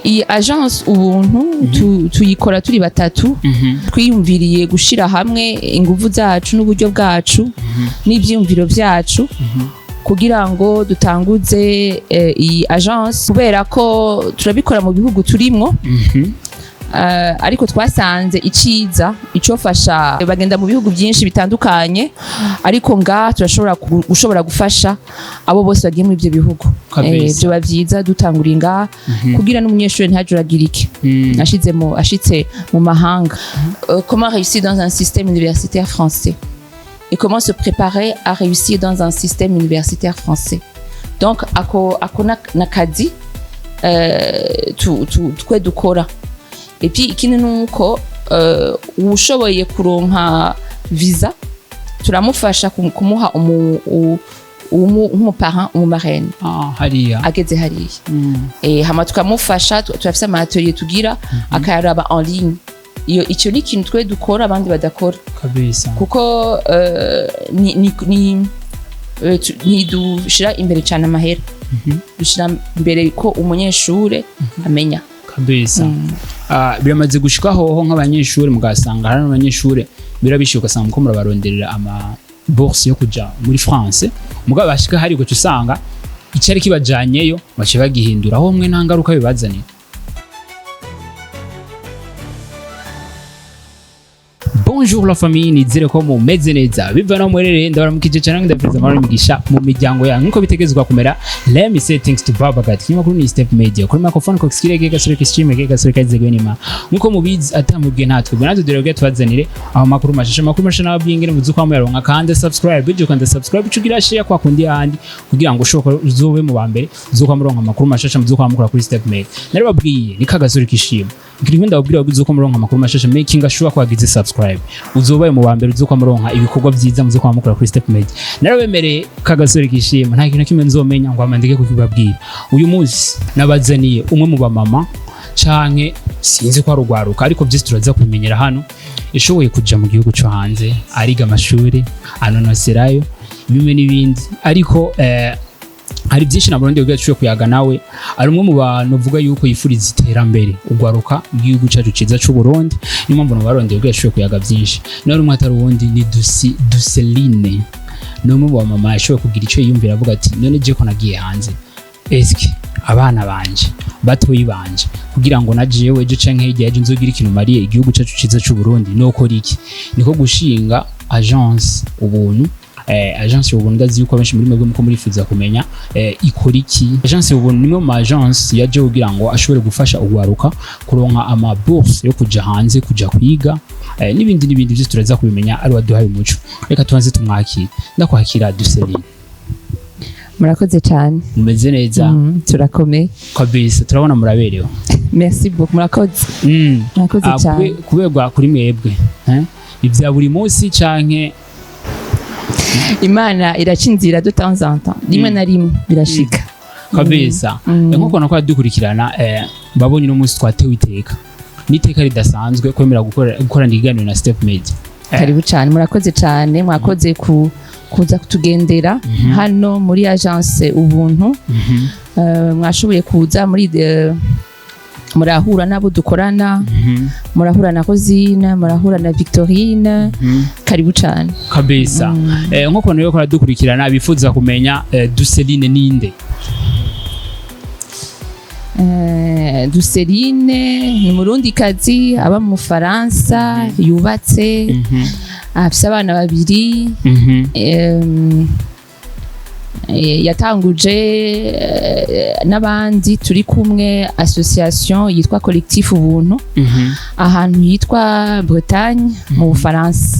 iyi agence Ubuntu tuyikora turi batatu twiyumviriye gushira hamwe inguvu zacu n'uburyo bwacu n'ivyumviro vyacu kugira ngo dutanguze iyi agence kubera ko turabikora mu bihugu turimwo ariko twasanze iciza icofasha bagenda mu bihugu byinshi bitandukanye ariko nga turashobora gufasha abo bose bagiye muri ivyo bihugu byo bavyiza dutanguriye nga kugira n'umunyeshuri ntajuragirike ashitse mu mahanga comment réussir dans un système universitaire français et comment se préparer à réussir dans un système universitaire français donc ako nakazi twe dukora et puis ikindi nuko ushoboye kuronka visa turamufasha kumuha umuparent umumarraine hariya ageze hariya hama tukamufasha turafise amatelier tugira akayaraba en ligne iyo icyo ni ikintu twe dukora abandi badakora kabisa kuko ntidushira imbere cyane amahera dushira imbere ko umunyeshure amenya kabisa biramaze gushikaho nk'abanyeshuri mugasanga hari n'abanyeshuri birabishiye ugasanga ko murabaronderera ama bourse yo kuja muri France mugabo bashika hari go usanga icari kibajanyeyo bace bagihindura aho mwe nta ngaruka bibazaniye. Bonjour la famille, nizere ko mumeze neza bivana mwerere ndabaramukije cyane ndabwiza amahoro migisha mu miryango yanyu nkuko bitegezwa kumera. Let me say thanks to Baba God kima kuri Step Media kuri microphone ko skirege gasore stream gasore kazegwe nima nkuko mubizi atamubwe natwe binazo direge twazanire aho makuru mashasha nababwingire muzuko amuyaronka kandi subscribe bijyo kandi subscribe cugira share kwa kundi handi kugira ngo ushoka uzobe mu bambere uzuko amuronka amakuru mashasha muzuko amukura kuri Step Media narababwiye ni kagasore kishima ngirimo ndababwira uzuko amuronka amakuru mashasha making sure ko agize subscribe uzobaye mu bambere uzuko amuronka ibikorwa byiza muzuko amukura kuri Step Media narabemereye kagasore kishima nta kintu kimwe nzomenya ngo amandike kukibabwira uyu munsi nabazaniye umwe mu bamama canke sinzi ko arugwaruka ariko byose turaza kumenyera hano ishoboye kuja mu gihugu cyo hanze ariga amashuri anonoserayo bimwe n'ibindi ariko hari byinshi naburundi bwacu kuyaga nawe ari umwe mu bantu uvuga yuko yifuriza iterambere ugwaruka mu gihugu cyacu ciza cy'u Burundi ni mpamvu nabarundi bwacu kuyaga byinshi nari umwe atari wundi ni Duseline no mu ba mama yashoboye kugira icyo yiyumvira avuga ati none je ko nagiye hanze eske abana banje batoyi banje kugira ngo najewe je canke igihe nzogira ikintu mariye igihugu cyacu ciza cy'u Burundi noko riki niko gushinga agence Ubuntu agence Ubuntu ndazi yuko benshi muri mwebwe muko murifuza kumenya ikora iki agence Ubuntu nimwe mu agence yaje kugira ngo ashobore gufasha ugwaruka kuronka ama bourse yo kuja hanze kuja kwiga n'ibindi byose turaza kubimenya ari waduhaye umuco reka tubanze tumwakira ndakwakira Duseline. Murakoze cyane mumeze neza turakomeye kabisa turabona muraberewe merci beaucoup murakoze cyane kubegwa kuri mwebwe ibya buri munsi canke Imana iraca inzira de temps en temps rimwe na rimwe birashika kabisa nkuko nakora dukurikirana babonye no munsi twatewe iteka niteka ridasanzwe kwemera gukora ndiganiro na Step Media karibu cyane murakoze cyane mwakoze kuza kutugendera hano muri agence Ubuntu mwashoboye kuza muri murahura nabo dukorana murahura na Rosine murahura na Victorine karibu cyane kabisa nkuko nayo kora dukurikirana bifuza kumenya Duseline ninde. Duseline ni murundi kazi aba mu Faransa yubatse afise abana babiri yatanguje n'abandi turi kumwe association yitwa collectif Ubuntu ahantu yitwa Bretagne mu Bufaransa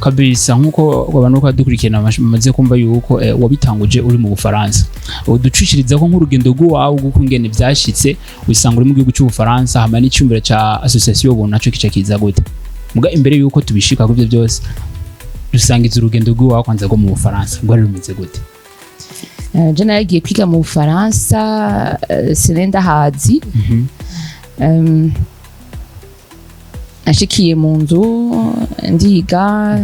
kabisa nkuko abantu ko dukurikirana maze kumva yuko wabitanguje uri mu Bufaransa uducishiriza ko nk'urugendo rwawe guko ngene byashitse usanga uri mu gihugu cy'u Bufaransa hama n'icyumbira ca association Ubuntu naco kica kiza gute muga imbere yuko tubishika ku byo byose dusangiza urugendo rwawe kwanza go mu Bufaransa rwari rumeze gute. Je nagiye kwiga mu Bufaransa Selenda Hazi ashikiye mu nzu ndiga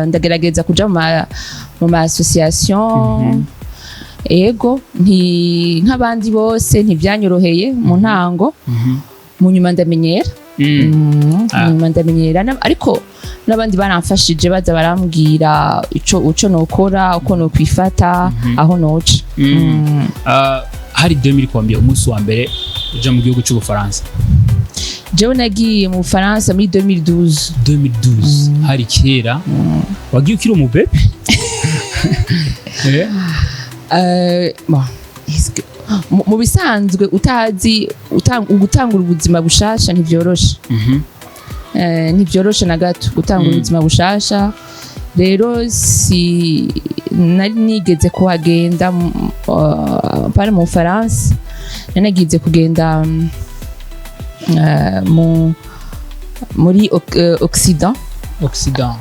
ndagerageza kuja mu ma association ego nk'abandi bose ntibyanyoroheye mu ntango mu nyuma ndamenyera nyuma ndamenyera ariko n'abandi baramfashije baza barambwira ico nokora uko nokwifata aho noca hari 2000 combien umunsi wa mbere uja mu gihugu cy'Ubufaransa? jewe nagiye mu Bufaransa muri 2012 hari kera wagiye ukiri umubebe mu bisanzwe utazi gutangura ubuzima bushasha ntivyoroshe ntivyoroshe na gato gutangura ubuzima bushasha rero nari nigeze kuhagenda pari mu Bufaransa nanagize kugenda muri Occident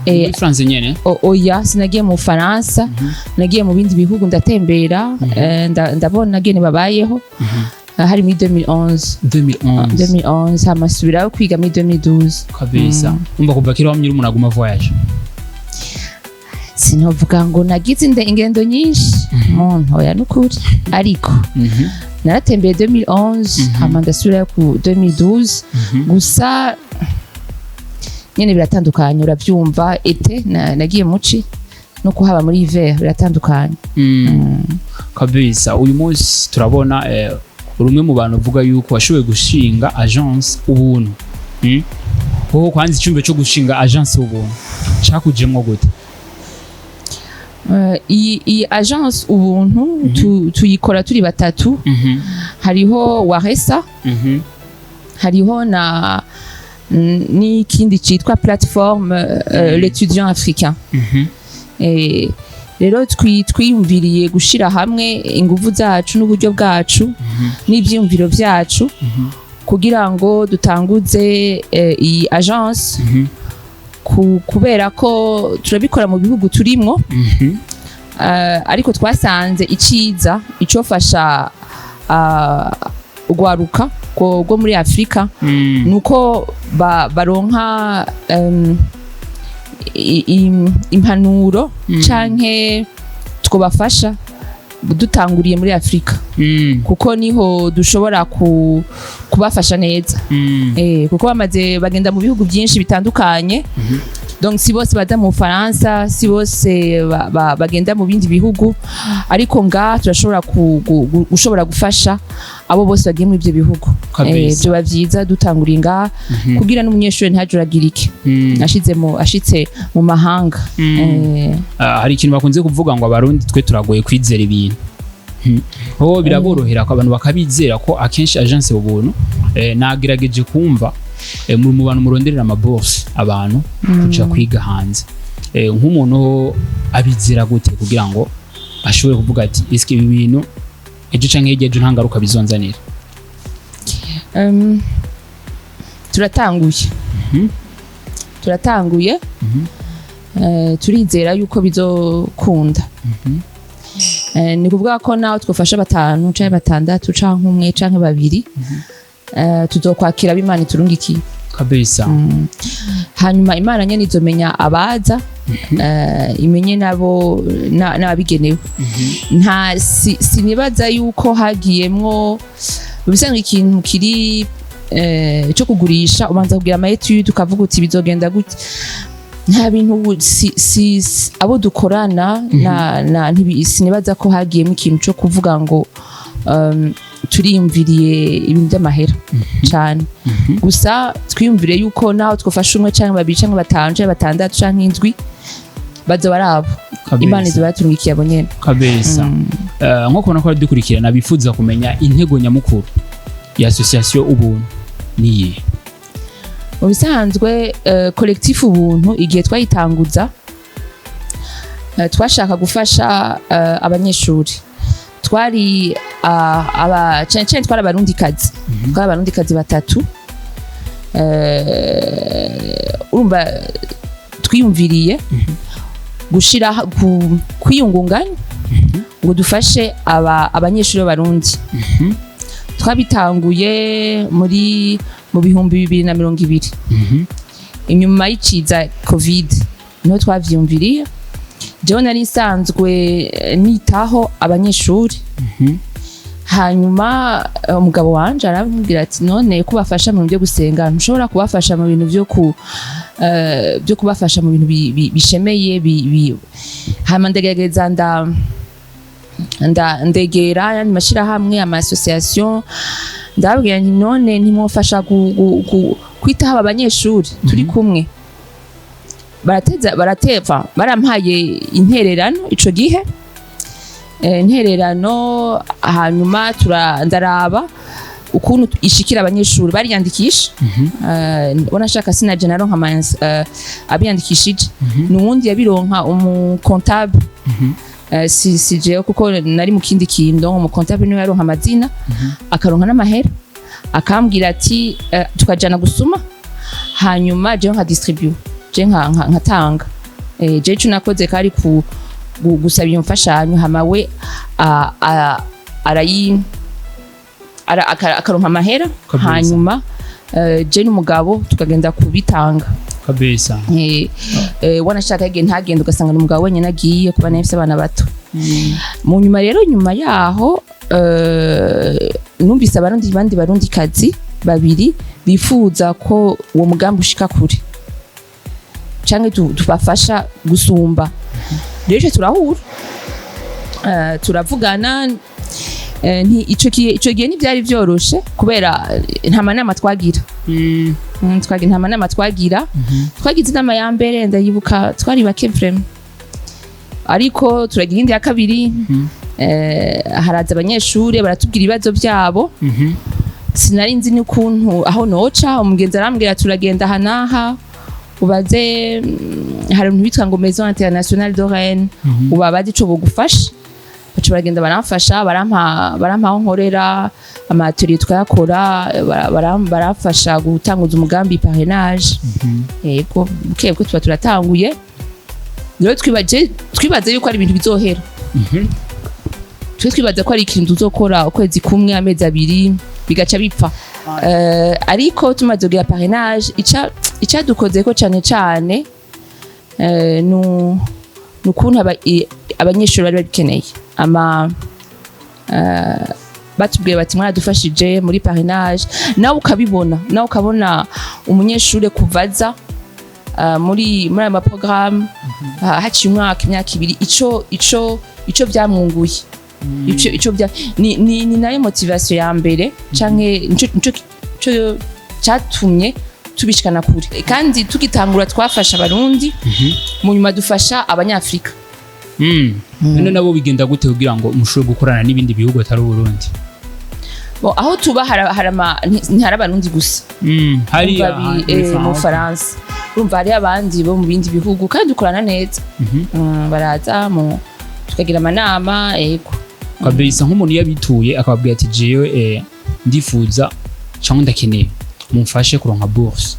muri France nyene oya sinagiye mu Faransa nagiye mu bindi bihugu ndatembera ndabona ngene babayeho hari muri 2011 hamasubirayo kwiga muri 2012 kabisa umva kuva kiri wamye umuntu aguma voyage sinovuga ngo nagize ingendo nyinshi muntu oya nukuri ariko naratembeye 2011 hama ndasubirayo ku 2012 gusa nyene biratandukanye uravyumva ete nagiye muci no kuhaba muri hiver biratandukanye kabisa uyu munsi turabona urumwe mu bantu uvuga yuko washoboye gushinga agence Ubuntu wowe kwanza icyumbe cyo gushinga agence Ubuntu cakujemwo gute? iyi agence Ubuntu tuyikora turi batatu hariho Waresa hariho na n'ikindi cyitwa plateforme l'étudiant africain rero twiyumviriye gushira hamwe ingufu zacu n'uburyo bwacu n'ivyumviro vyacu kugira ngo dutanguze iyi agence kubera ko turabikora mu bihugu turimwo ariko twasanze iciza icofasha ugwaruka rwo muri Afrika nuko baronka impanuro canke twobafasha dutanguriye muri Afrika kuko niho dushobora kubafasha neza kuko bagenda mu bihugu byinshi bitandukanye donc si bose baza mu Faransa si bose bagenda mu bindi bihugu ariko turashobora gushobora gufasha abo bose bagiye muri ibyo bihugu byo bavyiza dutanguriye ngaha kugira n'umunyeshuri ntajuragirike ashitse mu mahanga hari ikintu bakunze kuvuga ngo abarundi twe turagoye kwizera ibintu biraborohera ko abantu bakabizera ko akenshi agence Ubuntu nagerageje kumva mu bantu muronderera amabourse abantu kuja kwiga hanze nk'umuntu abizera gute kugira ngo ashobore kuvuga ati iske ibi bintu ejo canke ejo nta ngaruka bizonzanira? turatanguye turizera yuko bizokunda ni kuvuga ko naho twafasha batanu canke batandatu canke umwe canke babiri tuzokwakira b'Imana iturungikiye kabisa hanyuma Imana nyene izomenya abaza imenye nabo n'ababigenewe sinibaza yuko hagiyemwo bisanzwe ikintu kiri cyo kugurisha ubanza kugira ama-etude ukavuga uti bizogenda gute nta bintu abo dukorana sinibaza ko hagiyemo ikintu cyo kuvuga ngo turiyumviriye ibintu by'amahera cyane gusa twiyumvire yuko naho twafashe umwe cyangwa babiri cyangwa batanu cyangwa batandatu cyangwa indwi bazo barabo Imana izo baturungikiye abo nyene kabisa nko kubona ko dukurikirana bifuza kumenya intego nyamukuru ya association Ubuntu niye mu bisanzwe collectif Ubuntu igihe twayitanguza twashaka gufasha abanyeshuri twari canke twari abarundikazi batatu urumva twiyumviriye gushira kwiyungunganya ngo dufashe abanyeshuri b'abarundi twabitanguye mu bihumbi 2020 inyuma y'iciza covid niho twavyumviriye jewe nari nsanzwe nitaho abanyeshuri hanyuma umugabo wanje arambwira ati none kubafasha mu byo gusenga ntushobora kubafasha mu bintu byo kubafasha mu bintu bishemeye hama ndagerageza ndegera yandi mashirahamwe ama association ndabwira nti none ntimufasha kwitaho abanyeshuri turi kumwe barampaye intererano ico gihe intererano hanyuma ndaraba ukuntu ishikira abanyeshuri bariyandikisha wanashaka sinaje naronka abiyandikishije nuwundi yabironka umukontable si jewe kuko nari mu kindi kindo umukontable niwe yaronka amazina akaronka n'amahera akambwira ati tukajana gusuma hanyuma jewe nka distribute je nkatanga je ico nakoze kari gusaba iyo mfashanyo hama we akaronka amahera hanyuma je n'umugabo tukagenda kubitanga kabisa wanashaka igihe ntagenda ugasanga n'umugabo wenyine agiye kuba nafise abana bato mu nyuma rero nyuma yaho numvise abandi barundi kazi babiri bifuza ko uwo mugambi ushika kure canke tubafasha gusumba rero turahura turavugana ico gihe ntivyari vyoroshe kubera nta manama twagira nta manama twagira twagize inama ya mbere ndayibuka twari bake vraiment ariko turagira indi ya kabiri haraza abanyeshuri baratubwira ibibazo byabo sinari nzi n'ukuntu aho noca umugenzi arambwira turagenda hanaha ubaze hari umuntu bitwa ngo Maison Internationale Dore ubabaze ico bogufasha bacu baragenda baramfasha barampa aho nkorera amatelier twakora barafasha gutanguza umugambi parrainage yego kebwe tuba turatanguye rero twibaze yuko ari ibintu bizohera twibaza ko ari ikintu uzokora ukwezi kumwe amezi abiri bigaca bipfa ariko tumaze kugira parrainage icadukozeko cane nukuntu abanyeshuri bari babikeneye batubwiye bati mwaradufashije muri parrainage nawe ukabona umunyeshuri kuvaza muri aya maprogramme haciye imyaka ibiri ico byamwunguye ni nayo motivation ya mbere canke nico catumye tubishikana kure kandi tugitangura twafasha abarundi mu nyuma dufasha abanyafrika none nabo bigenda gute kugira ngo mushobore gukorana n'ibindi bihugu atari Burundi aho tuba ntihari abarundi gusa hari mu Faransa urumva hari abandi bo mu bindi bihugu kandi dukorana neza baraza tukagira amanama yego kabisa nk'umuntu yabituye akababwira ati jewe ndifuza cyangwa ndakeneye mumfashe kuronka bourse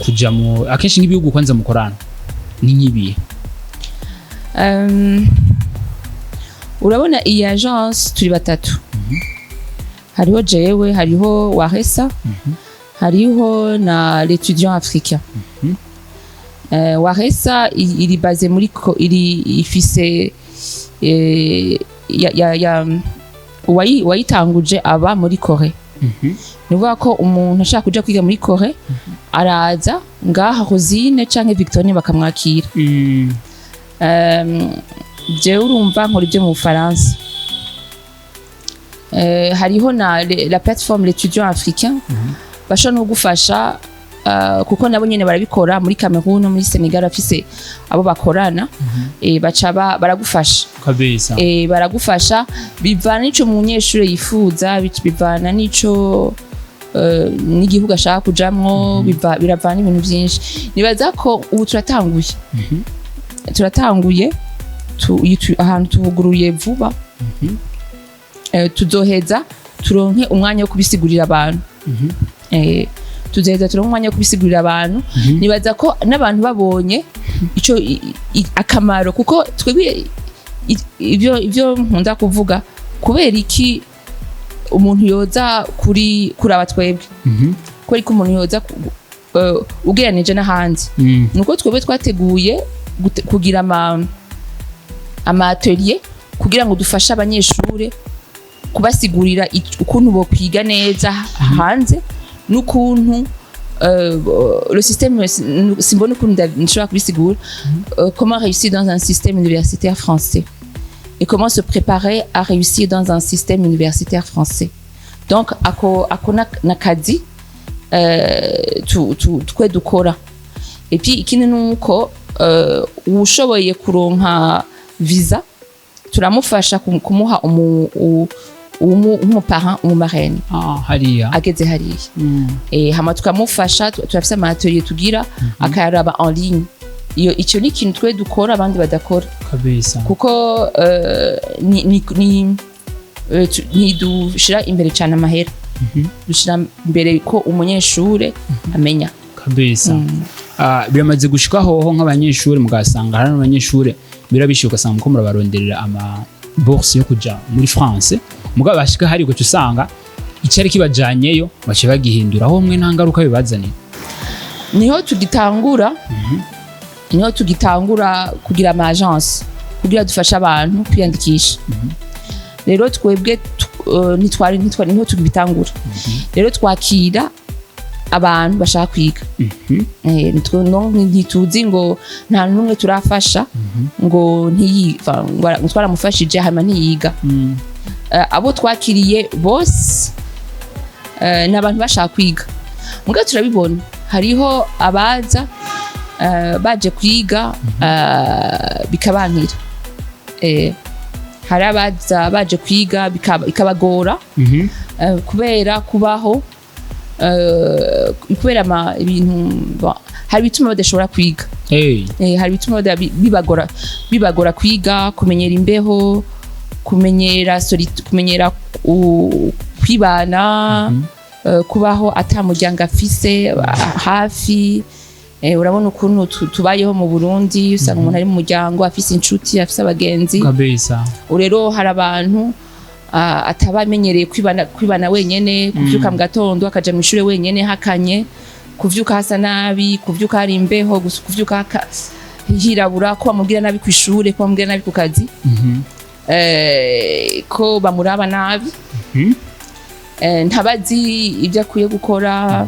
kuja mu akenshi nk'ibihugu kwanza mukorana ni nkibiye urabona iyi agence turi batatu hariho jewe hariho Waresa hariho na l'étudiant africain Waresa iri base muri ifise wayitanguje aba muri Kore nuvuga ko umuntu ashaka kuja kwiga muri Kore araza ngaha Rosine canke Victorine bakamwakira jewe urumva nkora ibyo mu Faransa hariho na la plateforme l'étudiant africain bashobora no gufasha kuko nabo nyene barabikora muri Cameroon no muri Senegal afise abo bakorana baca baragufasha kabisa baragufasha bivana n'ico munyeshure yifuza bivana n'ico n'igihugu ashaka kujamwo biravana ibintu byinshi nibaza ko ubu turatanguye ahantu tuvuguruye vuba tuzoheza turonke umwanya wo kubisigurira abantu tuzoheza turonke umwanya wo kubisigurira abantu nibaza ko n'abantu babonye ico akamaro kuko twebwe ivyo nkunda kuvuga kubera iki umuntu yoza kuri aba twebwe kubera ko umuntu yoza ugereranije n'ahandi nuko twebwe twateguye kugira ama atelier kugira ngo dufashe abanyeshure kubasigurira ukuntu bo kwiga neza hanze n'ukuntu le système simbona ukuntu nshobora kubisigura comment réussir dans un système universitaire français et comment se préparer à réussir dans un système universitaire français. Donc ako nakazi twe dukora. Et puis ikindi nuko ushoboye kuronka visa turamufasha kumuha umuparent umumarraine hariya ageze hariya hama tukamufasha turafise ama atelier tugira akaraba en ligne icyo ni ikintu twe dukora abandi badakora kabisa kuko ni dushira imbere cyane amahera dushira imbere ko umunyeshure amenya kabisa biramaze gushikaho nk'abanyeshure mugasanga hari abanyeshure birabishyuka ugasanga ko murabaronderera ama bourse yo kuja muri France mugabo bashika hari gute usanga icyari kibajanyeyo bace bagihindura aho mwe nta ngaruka bibazaniye niho tugitangura kugira ama agence kugira dufasha abantu kwiyandikisha rero twebwe niho tugitangura rero twakira abantu bashaka kwiga ntituzi ngo nta numwe turafasha ngo twaramufashije hama ntiyiga abo twakiriye bose ni abantu bashaka kwiga mugabo turabibona hariho abaza baje kwiga bikabankira hari abaza baje kwiga bikabagora kubera kubaho kubera ibintu hari bituma badashobora kwiga hari bituma bibagora kwiga kumenyera imbeho kumenyera kwibana kubaho atamuryango afise hafi urabona ukuntu tubayeho mu Burundi usanga umuntu ari mu muryango afise inshuti afise abagenzi rero hari abantu atabamenyereye kwibana wenyene kuvyuka mu gatondo akaja mu ishure wenyene hakanye kuvyuka hasa nabi kuvyuka hari imbeho kuvyuka hirabura ko bamubwira nabi ku ishure ko bamubwira nabi ku kazi ko bamuraba nabi ntabazi ibyo akwiye gukora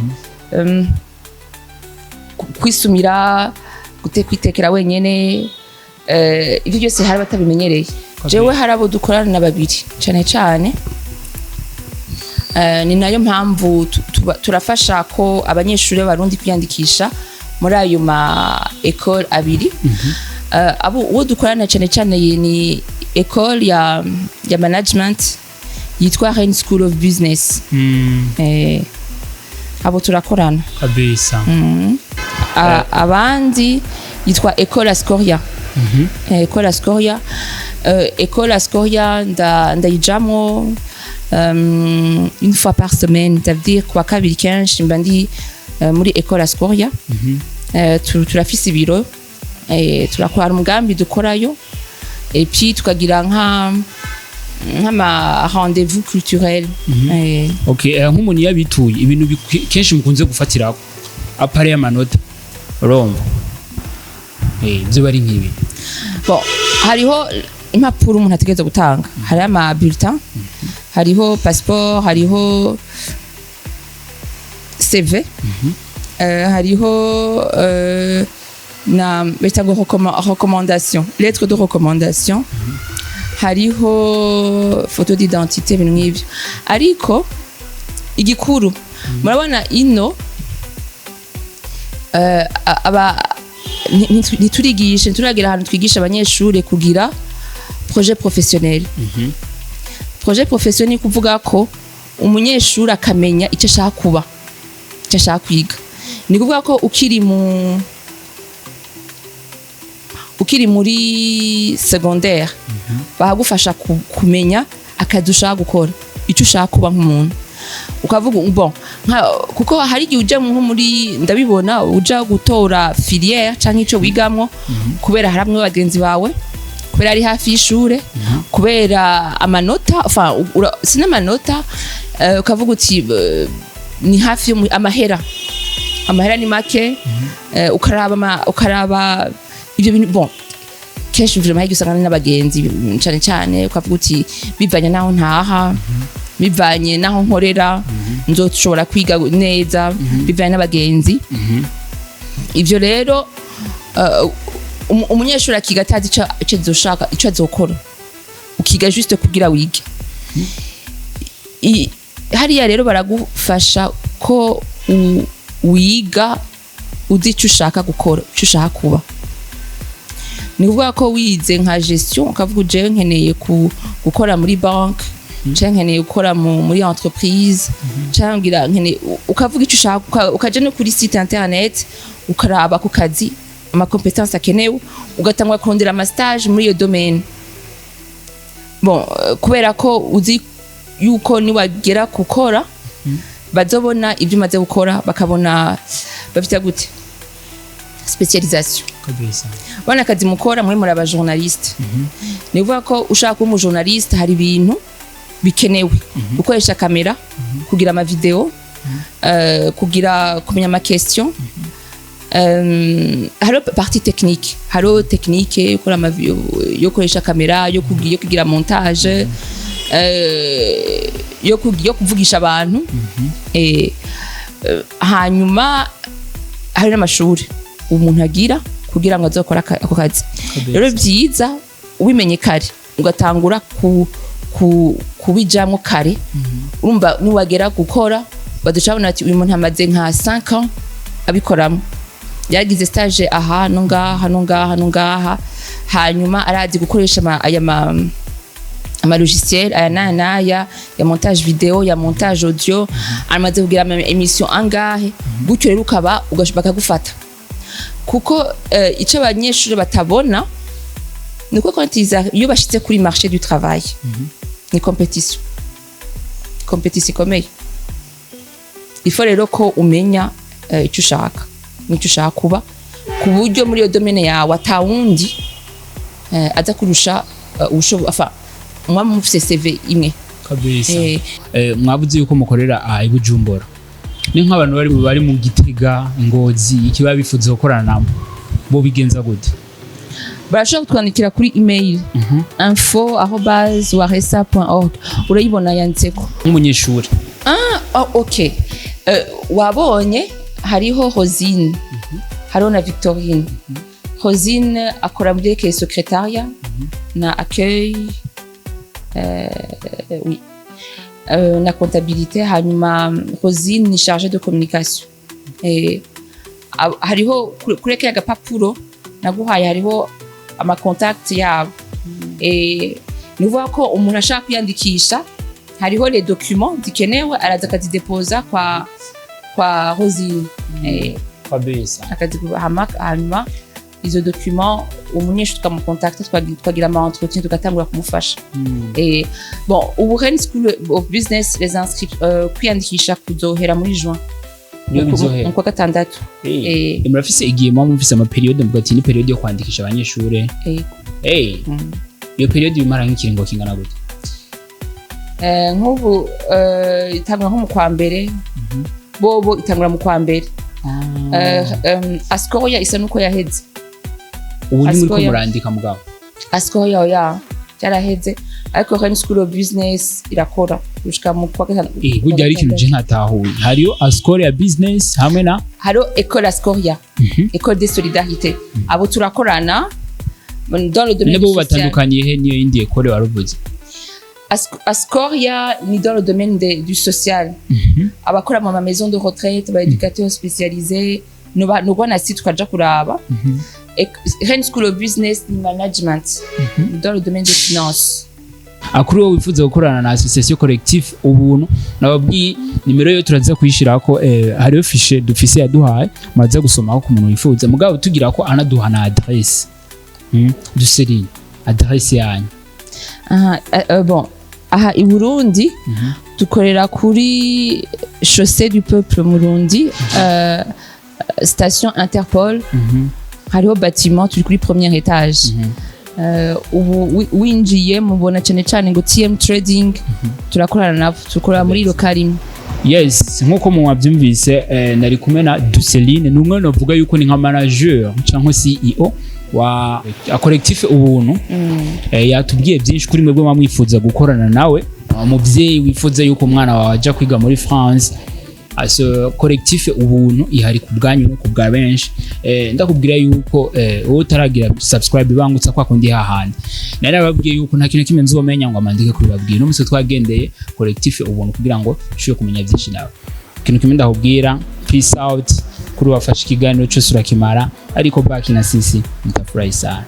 kwisumira kwitekera wenyene ibyo byose hari batabimenyereye jewe hari abo dukorana na babiri cyane cyane ni nayo mpamvu turafasha ko abanyeshuri b'abarundi kwiyandikisha muri ayo ma école abiri abo uwo dukorana cyane cyane ni école ya management yitwa Rennes School of Business abo turakorana kabisa abandi yitwa École Ascoria École Ascoria École Ascoria ndayijamwo une fois par semaine ça veut dire kwa kabiri kenshi mba ndi muri École Ascoria turafise ibiro turakora umugambi dukorayo et puis tukagira nk'ama rendez-vous culturel nk'umuntu yabituye ibintu kenshi mukunze gufatira apare y'amanota urumva ibyo bari nk'ibi bon hariho impapuro umuntu ategereza gutanga hari ama bulletin hariho passeport hariho CV hariho na bitago recommandation lettre de recommandation hariho photo d'identité ibintu nk'ibyo ariko igikuru murabona ino ntituragira ahantu twigisha abanyeshuri kugira projet professionnel projet professionnel ni kuvuga ko umunyeshuri akamenya icyo ashaka kuba icyo ashaka kwiga ni kuvuga ko ukiri muri secondaire bahagufasha kumenya akazi ushaka gukora icyo ushaka kuba nk'umuntu ukavuga bon kuko hari igihe uja nko muri ndabibona uja gutora filière canke ico wigamwo kubera haramwe bagenzi bawe kubera ari hafi y'ishure kubera amanota sina amanota ukavuga uti ni hafi amahera ni make ukaraba ibyo bintu bon kenshi vraiment hari usanga n'abagenzi cyane cyane ukavuga uti bivanye naho ntaha bivanye naho nkorera nzoshobora kwiga neza bivanye n'abagenzi ivyo rero umunyeshuri akiga atazi ico azoshaka ico azokora ukiga juste kugira wige hariya rero baragufasha ko wiga uzi ico ushaka gukora ico ushaka kuba ni ukuvuga ko wize nka gestion ukavuga jewe nkeneye gukora muri banque canke nkeneye gukora muri entreprise canke nkeneye ukavuga ico ushaka ukaja no kuri site internet ukaraba ku kazi ama compétences akenewe ugatangwa kurondera ama stage muri iyo domaine bon kubera ko uzi yuko ni wagera gukora bazobona ibyo umaze gukora bakabona bafite gute specialisation kabisa bana kazi mukora muri aba journaliste ni vuga ko ushaka kuba journaliste hari ibintu bikenewe gukoresha kamera kugira ama video kugira kumenya ama question haro partie technique haro technique ukora ama yo koresha kamera yo kugira montage yo kuvugisha abantu hanyuma hari n'amashuri umuntu agira kugira ngo azokora ako kazi rero byiza ubimenye kare ugatangura kubijamwo kare urumva niwagera gukora baducabona ati uyu muntu amaze nka 5 ans abikoramo yagize stage aha no ngaha hanyuma arazi gukoresha ama logiciel aya naya ya montage video ya montage audio amaze kugira ama emission angahe gutyo rero ukaba ugashobaka gufata kuko ico abanyeshuri batabona niko kontiza iyo bashitse kuri marché du travail ni compétition ikomeye il faut rero ko umenya ico ushaka n'icyo ushaka kuba ku buryo muri iyo domaine yawe atawundi aza kurusha ubushobozi mwaba mufise CV imwe kabisa mwabuze yuko mukorera i Bujumbura ni nk'abantu bari mu Gitega Ngozi ikiba bifuza gukorana nabo bo bigenza gute barashobora kutwandikira kuri email info@waresa.org urayibona yanditseko nk'umunyeshuri okay wabonye hariho Rosine hariho na Victorine Rosine akora muri ke secrétariat na accueil oui na comptabilité hanyuma Rosine ni chargée de communication hariho kureke agapapuro naguhaye hariho ama contact yabo nuvuga ko umuntu ashaka kwiyandikisha hariho les documents zikenewe araza akazidepoza kwa Rosine kabisa hanyuma izo documents umunyeshuri tukamukontakta twagira ama entretien tugatangura kumufasha bon Ubuntu School of Business les kwiyandikisha kuzohera muri juin mu kwa gatandatu murafise igihe mufise ama periode mvuga ati ni periode yo kwandikisha abanyeshuri iyo periode bimara nk'ikiringo kingana gute nk'ubu itangura nko mu kwa mbere bobo itangura mu kwa mbere Askoya isa nuko yaheze ubu ni muri ko murandika mugabo Askoya yaraheze ariko Ubuntu School of Business irakora gushika mu kwa gatanu burya ari ikintu je ntatahuye hariyo Askoya ya business hamwe na hariyo École Askoya École de Solidarité abo turakorana dans le domaine social batandukanye he niyo indi école waruvuze Askoya ni dans le domaine du social abakora mu maison de retraite ba éducateurs spécialisés no bana site twaja kuraba Ubuntu School of Business ni management dans le domaine des finances akuri wowe wifuza gukorana na association collective Ubuntu nababwiye nimero yo turaza kuyishira ko hariyo fiche dufise yaduhaye maze gusoma ko umuntu wifuza mugabo tugira ko anaduha na adresse duseri adresse yanyu bon aha i Burundi dukorera kuri chaussée du peuple Murundi station Interpol hariho bâtiment turi kuri premier étage ubu winjiye mubona cyane ngo TM Trading turakorana nabo tukora muri local yes nkuko mwabyumvise nari kumwe na Duceline numwe novuga yuko ni nka manager cyangwa CEO wa collectif Ubuntu yatubwiye byinshi kuri mwebwe mwamwifuza gukorana nawe, umuvyeyi wifuza yuko umwana wawe aja kwiga muri France. Aso collectif Ubuntu ihari ku bwanyu no ku bwa benshi. Ndakubwira yuko wowe utaragira subscribe bangutsa kwa kundi hahandi, narababwiye yuko nta kintu kimwe nzomenya ngo amandike kuri babwiye. N'umunsi twagendeye collectif Ubuntu kugira ngo nshoye kumenya byinshi nawe. Ikintu kimwe ndakubwira, peace out, kuri wafashe ikiganiro cyose urakimara, ariko baki na sisi mtafurahi sana.